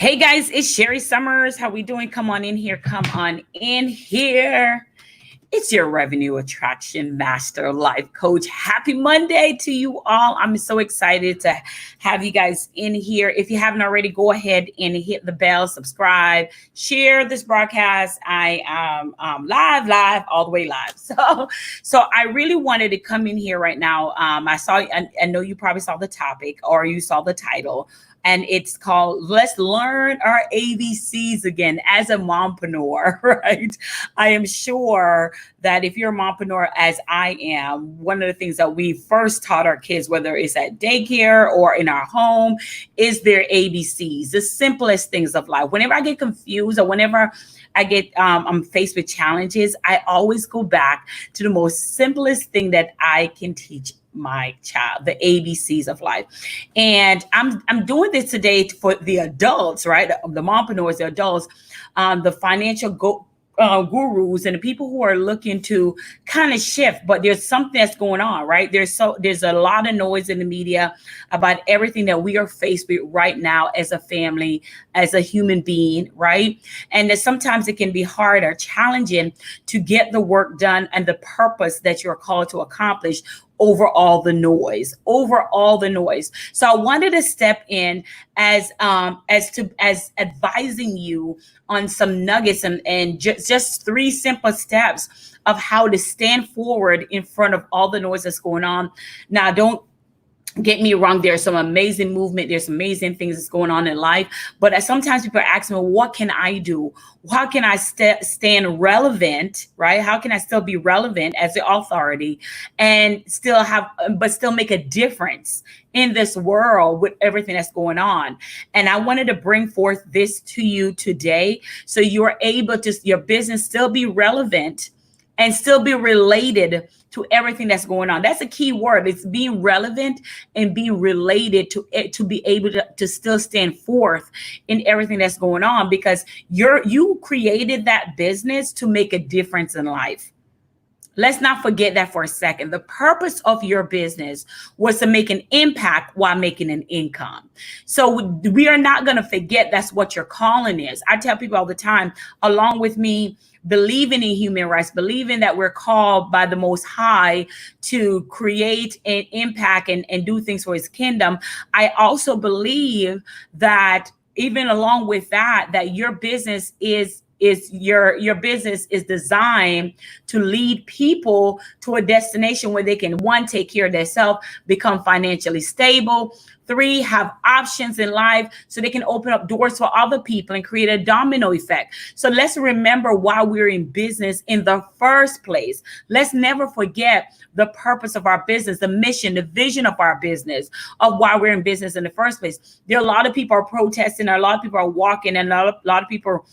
Hey guys, it's Sherri Somers. How we doing? Come on in here. Come on in here. It's your revenue attraction master life coach. Happy Monday to you all. I'm so excited to have you guys in here. If you haven't already, go ahead and hit the bell, subscribe, share this broadcast. I am live, all the way live. So I really wanted to come in here right now. I know you probably saw the topic or you saw the title, and it's called Let's Learn Our ABCs Again as a mompreneur, right? I am sure that if you're a mompreneur, as I am, one of the things that we first taught our kids, whether it's at daycare or in our home, is their ABCs, the simplest things of life. Whenever I get confused or whenever I'm faced with challenges, I always go back to the most simplest thing that I can teach my child, the ABCs of life. And I'm doing this today for the adults, right? The mompreneurs, the adults, the financial gurus, and the people who are looking to kind of shift. But there's something that's going on, right? There's a lot of noise in the media about everything that we are faced with right now as a family, as a human being, right? And that sometimes it can be hard or challenging to get the work done and the purpose that you're called to accomplish over all the noise. So I wanted to step in as advising you on some nuggets and just three simple steps of how to stand forward in front of all the noise that's going on. Now, don't get me wrong, there's some amazing movement, there's amazing things that's going on in life, but sometimes people are asking me, what can I do? How can I stand relevant, right? How can I still be relevant as the authority and still make a difference in this world with everything that's going on? And I wanted to bring forth this to you today so you're able to, your business still be relevant and still be related to everything that's going on. That's a key word. It's being relevant and being related to it, to be able to still stand forth in everything that's going on, because you created that business to make a difference in life. Let's not forget that for a second. The purpose of your business was to make an impact while making an income. So we are not going to forget that's what your calling is. I tell people all the time, along with me believing in human rights, believing that we're called by the Most High to create an impact and do things for his kingdom, I also believe that even along with that your business is your business is designed to lead people to a destination where they can, one, take care of themselves, become financially stable, three, have options in life so they can open up doors for other people and create a domino effect. So let's remember why we're in business in the first place. Let's never forget the purpose of our business, the mission, the vision of our business, of why we're in business in the first place. There are a lot of people are protesting, a lot of people are walking, and a lot of people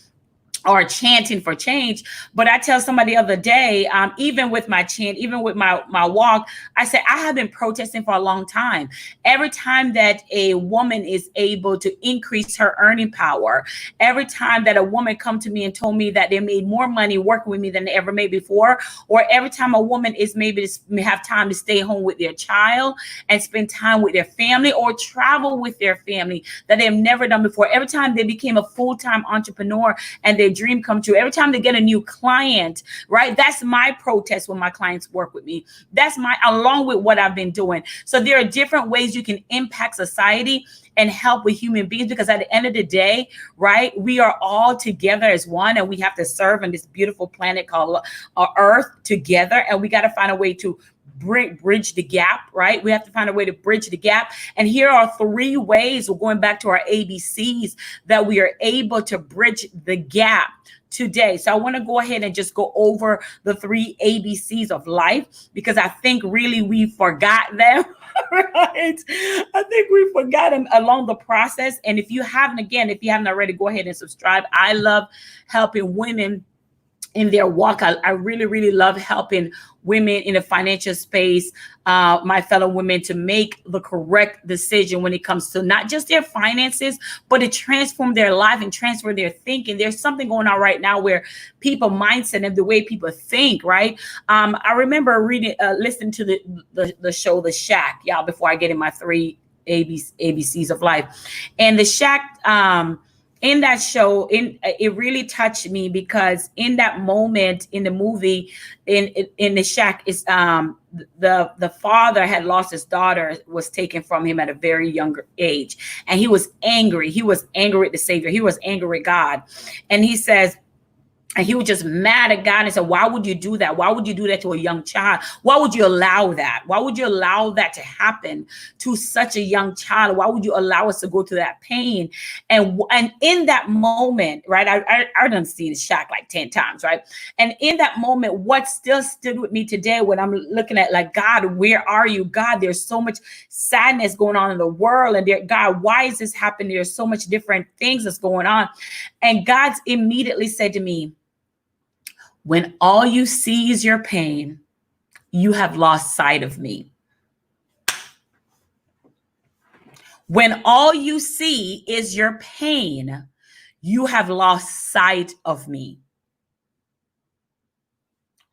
are chanting for change. But I tell somebody the other day, even with my chant, even with my walk, I said, I have been protesting for a long time. Every time that a woman is able to increase her earning power, every time that a woman come to me and told me that they made more money working with me than they ever made before, or every time a woman is maybe to have time to stay home with their child and spend time with their family or travel with their family that they've never done before, every time they became a full-time entrepreneur and they dream come true, every time they get a new client, right? That's my protest when my clients work with me. That's along with what I've been doing. So there are different ways you can impact society and help with human beings, because at the end of the day, right, we are all together as one, and we have to serve in this beautiful planet called Earth together. And we got to find a way to bridge the gap, right? We have to find a way to bridge the gap. And here are three ways, we're going back to our ABCs, that we are able to bridge the gap today. So I want to go ahead and just go over the three ABCs of life, because I think really we forgot them. Right? I think we forgot them along the process. And if you haven't already, go ahead and subscribe. I love helping women in their walk. I really, really love helping women in the financial space, my fellow women, to make the correct decision when it comes to not just their finances, but to transform their life and transfer their thinking. There's something going on right now where people mindset and the way people think, right? I remember listening to the show, The Shack, y'all, before I get in my three ABCs of life. And The Shack, in that show, it really touched me because in that moment in the movie, in the shack, is the father had lost his daughter, was taken from him at a very younger age, and he was angry. He was angry at the Savior. He was angry at God, and he says. And he was just mad at God and said, why would you do that? Why would you do that to a young child? Why would you allow that? Why would you allow that to happen to such a young child? Why would you allow us to go through that pain? And in that moment, right, I done seen the shack like 10 times, right? And in that moment, what still stood with me today when I'm looking at like, God, where are you? God, there's so much sadness going on in the world. And God, why is this happening? There's so much different things that's going on. And God immediately said to me, when all you see is your pain, you have lost sight of me. When all you see is your pain, you have lost sight of me.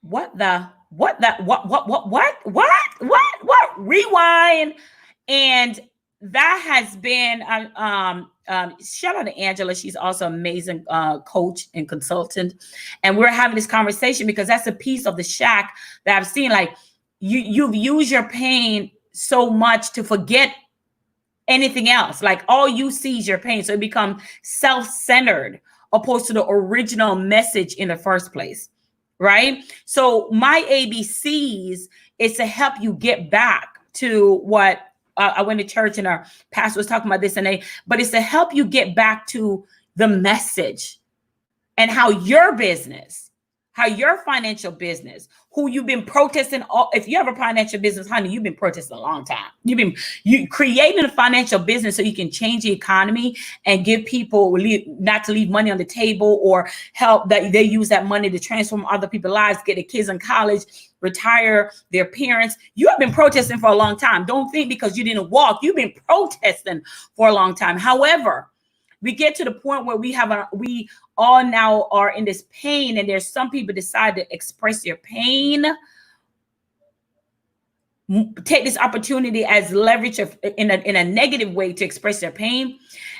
What? Rewind. And that has been, shout out to Angela. She's also an amazing coach and consultant. And we're having this conversation because that's a piece of the shack that I've seen. Like you've used your pain so much to forget anything else. Like all you see is your pain. So it becomes self-centered opposed to the original message in the first place. Right? So my ABCs is to help you get back to what I went to church and our pastor was talking about this, but it's to help you get back to the message and how your business, how your financial business, who you've been protesting. If you have a financial business, honey, you've been protesting a long time. You creating a financial business so you can change the economy and give people not to leave money on the table, or help that they use that money to transform other people's lives, get their kids in college, retire their parents. You have been protesting for a long time. Don't think because you didn't walk, you've been protesting for a long time. However, we get to the point where we all now are in this pain, and there's some people decide to express their pain, take this opportunity as leverage in a negative way to express their pain.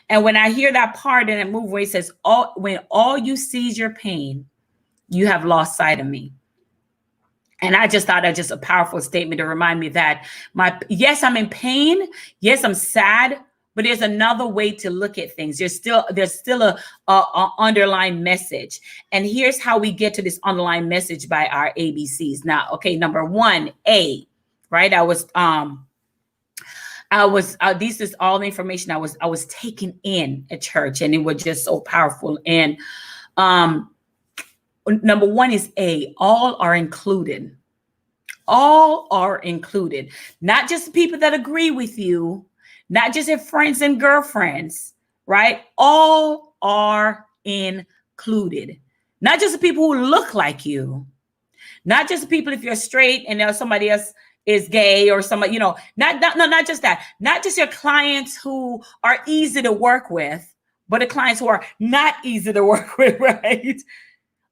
And when I hear that part in that movie where it says, when all you see is your pain, you have lost sight of me. And I just thought that just a powerful statement to remind me that yes, I'm in pain. Yes, I'm sad. But there's another way to look at things. There's still a underlying message. And here's how we get to this underlying message by our ABCs. Now, okay, number one, A, right? This is all the information I was taking in at church, and it was just so powerful. And number one is A, all are included. All are included. Not just people that agree with you, not just your friends and girlfriends, right? All are included. Not just the people who look like you, not just people if you're straight and somebody else is gay or somebody, not just that. Not just your clients who are easy to work with, but the clients who are not easy to work with, right?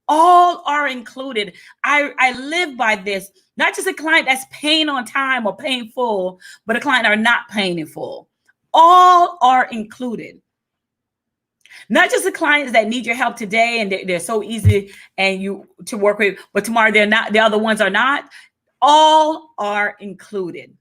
All are included. I live by this. Not just a client that's paying on time or paying full, but a client are not paying in full. All are included. Not just the clients that need your help today and they're so easy and you to work with, but tomorrow they're not. The other ones are not. All are included,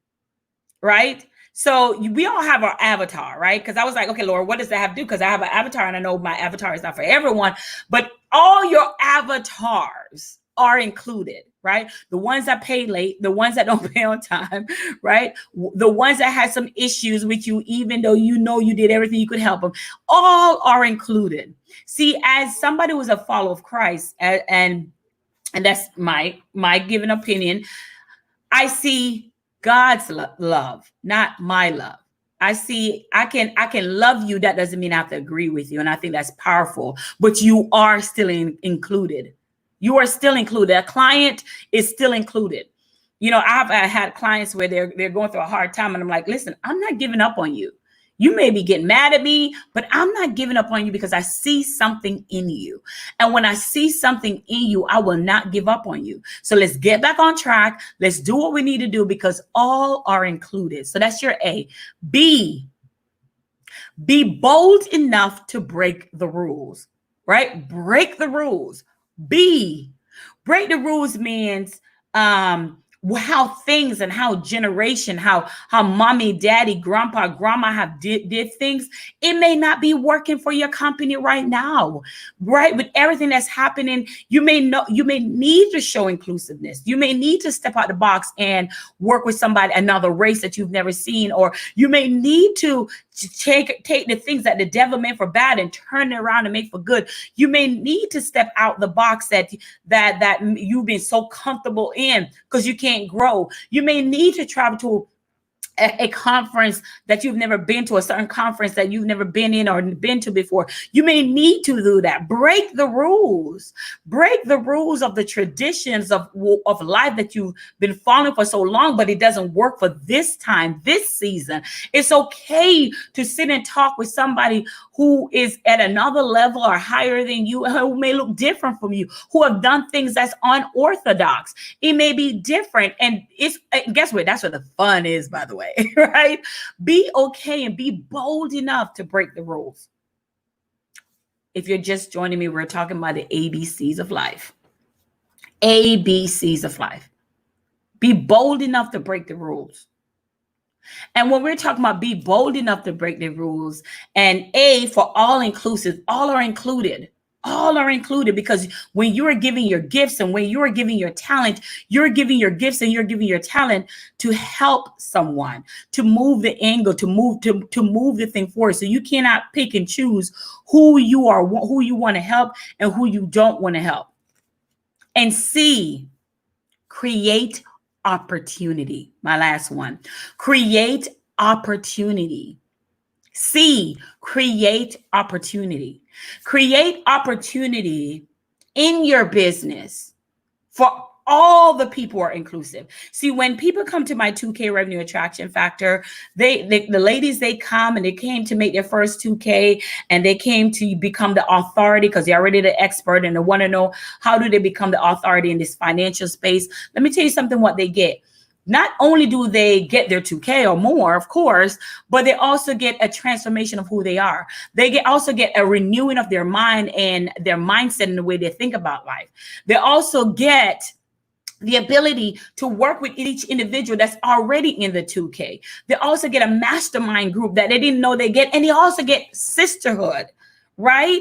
right? So we all have our avatar, right? Because I was like, okay, Lord, what does that have to do? Because I have an avatar and I know my avatar is not for everyone, but all your avatars are included, right? The ones that pay late, the ones that don't pay on time, right? The ones that had some issues with you, even though you did everything you could help them, all are included. See, as somebody who's a follower of Christ, and that's my given opinion, I see God's love, not my love. I can love you. That doesn't mean I have to agree with you. And I think that's powerful, but you are still included. You are still included. A client is still included. I've had clients where they're going through a hard time and I'm like, listen, I'm not giving up on you. You may be getting mad at me, but I'm not giving up on you because I see something in you. And when I see something in you, I will not give up on you. So let's get back on track. Let's do what we need to do because all are included. So that's your A. B Be bold enough to break the rules, right? Break the rules. Break the rules means how things and how generation, how mommy, daddy, grandpa, grandma have did things. It may not be working for your company right now, right? With everything that's happening, you may need to show inclusiveness. You may need to step out the box and work with somebody, another race that you've never seen, or you may need to take the things that the devil meant for bad and turn it around and make for good. You may need to step out the box that you've been so comfortable in because you can't grow. You may need to travel to a conference that you've never been to, a certain conference that you've never been in or been to before. You may need to do that. Break the rules. Break the rules of the traditions of life that you've been following for so long, but it doesn't work for this time, this season. It's okay to sit and talk with somebody who is at another level or higher than you, who may look different from you, who have done things that's unorthodox. It may be different. And guess what? That's where the fun is, by the way. Right? Be okay and be bold enough to break the rules. If you're just joining me, we're talking about the ABCs of life. ABCs of life. Be bold enough to break the rules. And when we're talking about be bold enough to break the rules, and A for all inclusive, all are included. All are included, because when you are giving your gifts and when you are giving your talent, you're giving your gifts and you're giving your talent to help someone, to move the angle, to move the thing forward. So you cannot pick and choose who you want to help and who you don't want to help. And C, create opportunity. My last one. Create opportunity. C, create opportunity. Create opportunity in your business for all the people are inclusive. See, when people come to my 2K revenue attraction factor, the ladies, they come and they came to make their first 2K and they came to become the authority because they're already the expert and they want to know how do they become the authority in this financial space. Let me tell you something, what they get. Not only do they get their 2K or more, of course, but they also get a transformation of who they are. They also get a renewing of their mind and their mindset and the way they think about life. They also get the ability to work with each individual that's already in the 2K. They also get a mastermind group that they didn't know they get. And they also get sisterhood, right?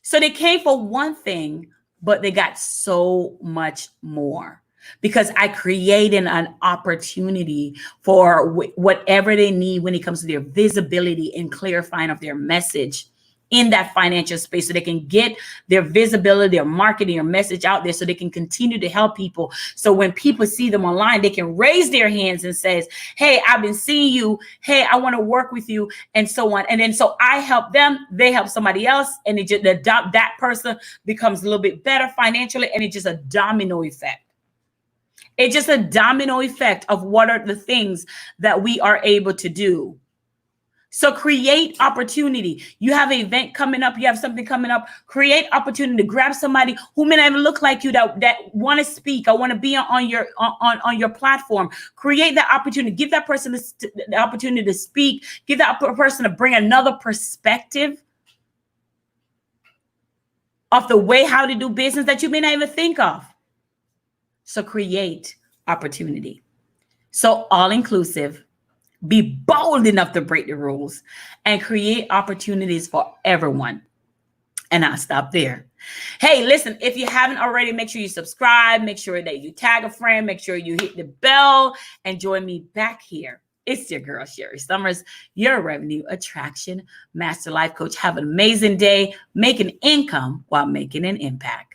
So they came for one thing, but they got so much more. Because I created an opportunity for whatever they need when it comes to their visibility and clarifying of their message in that financial space, so they can get their visibility, their marketing, their message out there, so they can continue to help people. So when people see them online, they can raise their hands and says, hey, I've been seeing you. Hey, I want to work with you, and so on. And then so I help them, they help somebody else, and it just that person becomes a little bit better financially, and it's just a domino effect. It's just a domino effect of what are the things that we are able to do. So create opportunity. You have an event coming up. You have something coming up. Create opportunity. Grab somebody who may not even look like you that want to speak. I want to be on your platform. Create that opportunity. Give that person the opportunity to speak. Give that person to bring another perspective of the way how to do business that you may not even think of. So create opportunity. So all inclusive, be bold enough to break the rules and create opportunities for everyone. And I'll stop there. Hey, listen, if you haven't already, make sure you subscribe, make sure that you tag a friend, make sure you hit the bell and join me back here. It's your girl, Sherri Somers, your revenue attraction master life coach. Have an amazing day, making income while making an impact.